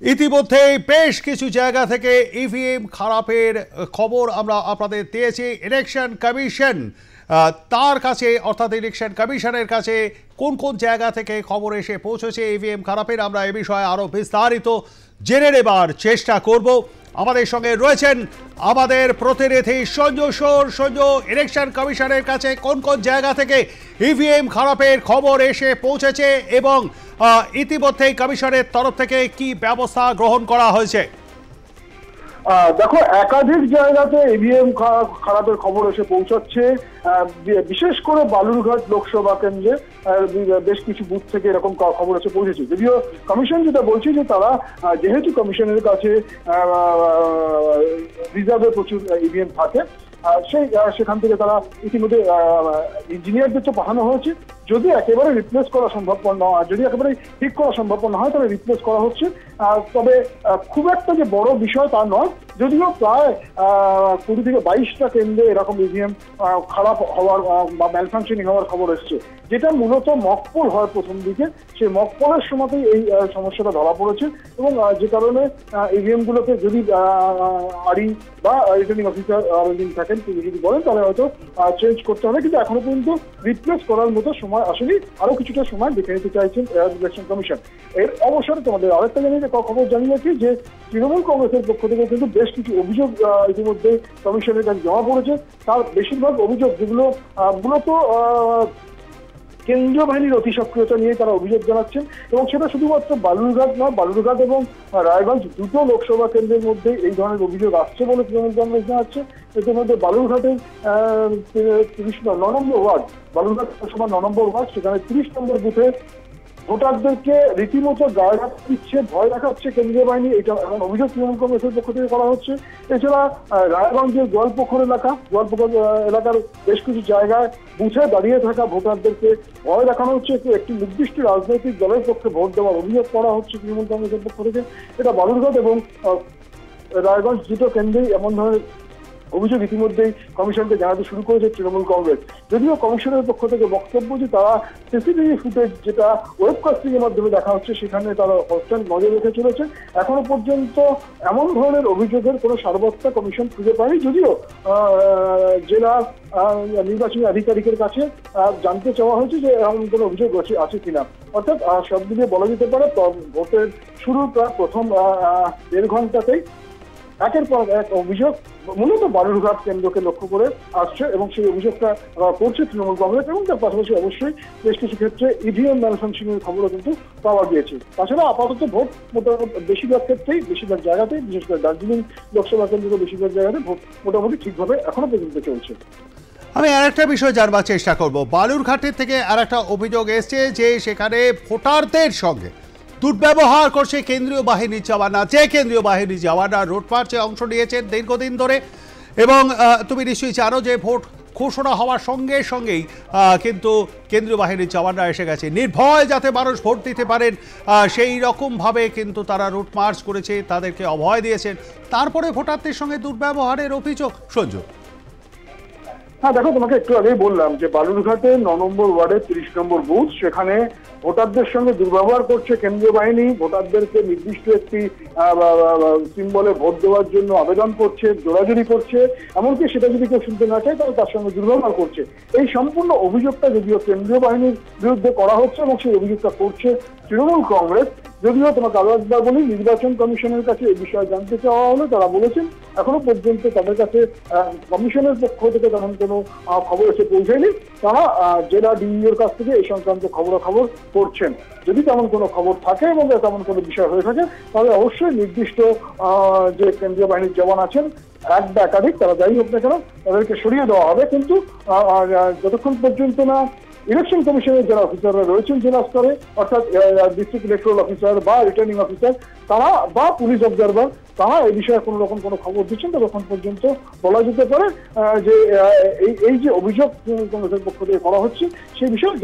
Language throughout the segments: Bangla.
ইতিমধ্যেই বেশ কিছু জায়গা থেকে ইভিএম খারাপের খবর আমরা আপনাদের দিয়েছি। ইলেকশন কমিশন তার কাছে অর্থাৎ ইলেকশন কমিশনের কাছে কোন কোন জায়গা থেকে খবর এসে পৌঁছেছে ইভিএম খারাপের, আমরা এ বিষয়ে আরও বিস্তারিত জেনে নেবার চেষ্টা করব। আমাদের সঙ্গে রয়েছেন আমাদের প্রতিনিধি সঞ্জু। ইলেকশন কমিশনের কাছে কোন কোন জায়গা থেকে ইভিএম খারাপের খবর এসে পৌঁছেছে এবং ইতিমধ্যেই কমিশনের তরফ থেকে কি ব্যবস্থা গ্রহণ করা হয়েছে? দেখো, একাধিক জায়গাতে ইভিএম খারাপের খবর এসে পৌঁছাচ্ছে। বিশেষ করে বালুরঘাট লোকসভা কেন্দ্রে বেশ কিছু বুথ থেকে এরকম খবর এসে পৌঁছেছে। যদিও কমিশন যেটা বলছে যে তারা যেহেতু কমিশনের কাছে রিজার্ভে প্রচুর ইভিএম থাকে, সেখান থেকে তারা ইতিমধ্যে ইঞ্জিনিয়ারদের তো পাঠানো হয়েছে। যদি একেবারে রিপ্লেস করা সম্ভব নয়, যদি একেবারে ঠিক করা সম্ভব না হয় তাহলে রিপ্লেস করা হচ্ছে। তবে খুব একটা যে বড় বিষয় তা নয়, যদিও প্রায় 20 থেকে 22টা কেন্দ্রে এরকম ইভিএম খারাপ হওয়ার বা ম্যালফাংশনিং হওয়ার খবর এসছে, যেটা মূলত মকপোল হয় প্রথম দিকে। সেই মকপোলের সময়তেই এই সমস্যাটা ধরা পড়েছে এবং যে কারণে ইভিএম গুলোকে যদি আরই বা রিটার্নিং অফিসার থাকেন তিনি যদি বলেন তাহলে হয়তো চেঞ্জ করতে হবে, কিন্তু এখনো পর্যন্ত রিপ্লেস করার মতো সময় আসলে আরো কিছুটা সময় দেখে নিতে চাইছেন ইলেকশন কমিশন। এর অবসরে তোমাদের আরেকটা খবর জানিয়েছি যে তৃণমূল কংগ্রেসের পক্ষ থেকে কিন্তু বেশ কিছু অভিযোগ ইতিমধ্যে কমিশনের কাছে জমা পড়েছে। তার বেশিরভাগ অভিযোগ যেগুলো মূলত কেন্দ্রীয় বাহিনীর অতি সক্রিয়তা নিয়ে তারা অভিযোগ জানাচ্ছেন এবং সেটা শুধুমাত্র বালুরঘাট নয়, বালুরঘাট এবং রায়গঞ্জ দুটো লোকসভা কেন্দ্রের মধ্যে এই ধরনের অভিযোগ আসছে বলে তৃণমূল কংগ্রেস জানাচ্ছে। এর মধ্যে বালুরঘাটের 9 নম্বর ওয়ার্ড, বালুরঘাট লোকসভা 9 নম্বর ওয়ার্ড, সেখানে 30 নম্বর বুথে ভোটারদেরকে রীতিমতো গায়ে দিচ্ছে, ভয় দেখাচ্ছে কেন্দ্রীয় বাহিনী। এটা এখন অভিযোগ তৃণমূল কংগ্রেসের পক্ষ থেকে করা হচ্ছে। এছাড়া রায়গঞ্জের গোয়ালপুকুর এলাকার বেশ কিছু জায়গায় বুথে দাঁড়িয়ে থাকা ভোটারদেরকে ভয় দেখানো হচ্ছে, একটি নির্দিষ্ট রাজনৈতিক দলের পক্ষে ভোট দেওয়ার অভিযোগ করা হচ্ছে তৃণমূল কংগ্রেসের পক্ষ থেকে। এটা বালুরঘাট এবং রায়গঞ্জ দুটো কেন্দ্রেই এমন ধরনের অভিযোগ ইতিমধ্যেই কমিশনকে জানাতে শুরু করেছে তৃণমূল কংগ্রেস। যদিও কমিশনের পক্ষ থেকে বক্তব্য যে তারা সিসিটিভি ফুটেজ যেটা ওয়েবকাস্টিং এর মাধ্যমে দেখা হচ্ছে সেখানে তারা কনস্ট্যান্ট নজর রেখে চলেছে। এখনো পর্যন্ত এমন ধরনের অভিযোগের কোনো সারবত্তা কমিশন খুঁজে পায়নি, যদিও জেলা নির্বাচনী আধিকারিকের কাছে জানতে চাওয়া হয়েছে যে এমন কোনো অভিযোগ আছে কিনা। অর্থাৎ সব দিকে বলা যেতে পারে ভোটের শুরু প্রায় প্রথম 1.5 ঘন্টাতেই একের পর এক অভিযোগ মূলত বালুরঘাট কেন্দ্রকে লক্ষ্য করে আসছে এবং সেই অভিযোগটা করছে তৃণমূল কংগ্রেস এবং তার পাশাপাশি অবশ্যই বেশ কিছু ক্ষেত্রে ইভিএম ম্যালফাংশনিংয়ের খবরও কিন্তু পাওয়া গিয়েছে। তাছাড়া আপাতত ভোট মোটামুটি বেশিরভাগ ক্ষেত্রেই, বেশিরভাগ জায়গাতেই, বিশেষ করে দার্জিলিং লোকসভা কেন্দ্রের বেশিরভাগ জায়গাতে ভোট মোটামুটি ঠিকভাবে এখনো পর্যন্ত চলছে। আমি আরেকটা বিষয় জানবার চেষ্টা করব। বালুরঘাটের থেকে আরেকটা অভিযোগ এসছে যে সেখানে ভোটারদের সঙ্গে দুর্ব্যবহার করছে কেন্দ্রীয় বাহিনীর জওয়ানরা। যে কেন্দ্রীয় বাহিনীর জওয়ানরা রোড মার্চে অংশ নিয়েছেন দীর্ঘদিন ধরে এবং তুমি নিশ্চয়ই জানো যে ভোট ঘোষণা হওয়ার সঙ্গে সঙ্গেই কিন্তু কেন্দ্রীয় বাহিনীর জওয়ানরা এসে গেছে নির্ভয় যাতে মানুষ ভোট দিতে পারেন সেই রকমভাবে কিন্তু তারা রুট মার্চ করেছে, তাদেরকে অভয় দিয়েছেন। তারপরে ভোটারদের সঙ্গে দুর্ব্যবহারের অভিযোগ। সঞ্জু, হ্যাঁ দেখো, তোমাকে একটু আগেই বললাম যে বালুরঘাটে 9 নম্বর ওয়ার্ডে 30 নম্বর বুথ, সেখানে ভোটারদের সঙ্গে দুর্ব্যবহার করছে কেন্দ্রীয় বাহিনী। ভোটারদেরকে নির্দিষ্ট একটি সিম্বলে ভোট দেওয়ার জন্য আবেদন করছে, জোরাজুরি করছে, এমনকি সেটা যদি কেউ শুনতে না চায় তাহলে তার সঙ্গে দুর্ব্যবহার করছে। এই সম্পূর্ণ অভিযোগটা যদিও কেন্দ্রীয় বাহিনীর বিরুদ্ধে করা হচ্ছে এবং সেই অভিযোগটা করছে তৃণমূল কংগ্রেস। যদিও তোমাকে আরো একবার বলি, নির্বাচন কমিশনের কাছে এই বিষয়ে জানতে চাওয়া হলে তারা বলেছেন এখনো পর্যন্ত তাদের কাছে কমিশনের পক্ষ থেকে তেমন কোনো খবর এসে পৌঁছায়নি। তারা জেলা ডিইওর কাছ থেকে এই সংক্রান্ত খবরাখবর করছেন। যদি তেমন কোনো খবর থাকে এবং তেমন কোনো বিষয় হয়ে থাকে তাহলে অবশ্যই নির্দিষ্ট যে কেন্দ্রীয় বাহিনীর জওয়ান আছেন, এক বা একাধিক, তারা যাই হোক না কেন, তাদেরকে সরিয়ে দেওয়া হবে। কিন্তু যতক্ষণ পর্যন্ত না ইলেকশন কমিশনের যারা অফিসাররা রয়েছেন জেলা স্তরে, অর্থাৎ ডিস্ট্রিক্ট ইলেকট্রাল অফিসার বা রিটার্নিং অফিসার তারা বা পুলিশ অবজারভার, তারা এই বিষয়ে কোনো রকম কোনো খবর দিচ্ছেন ততক্ষণ পর্যন্ত বলা যেতে পারে যে এই যে অভিযোগ কংগ্রেসের পক্ষ থেকে করা হচ্ছে সেই বিষয়ে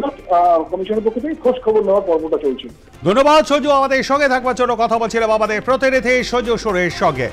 কমিশনের পক্ষ থেকে খোঁজ খবর নেওয়ার পর্বটা চলছে। ধন্যবাদ সঞ্জু, আমাদের সঙ্গে থাকবার জন্য কথা বলছিলাম আমাদের প্রতিনিধি সঞ্জু সুরের সঙ্গে।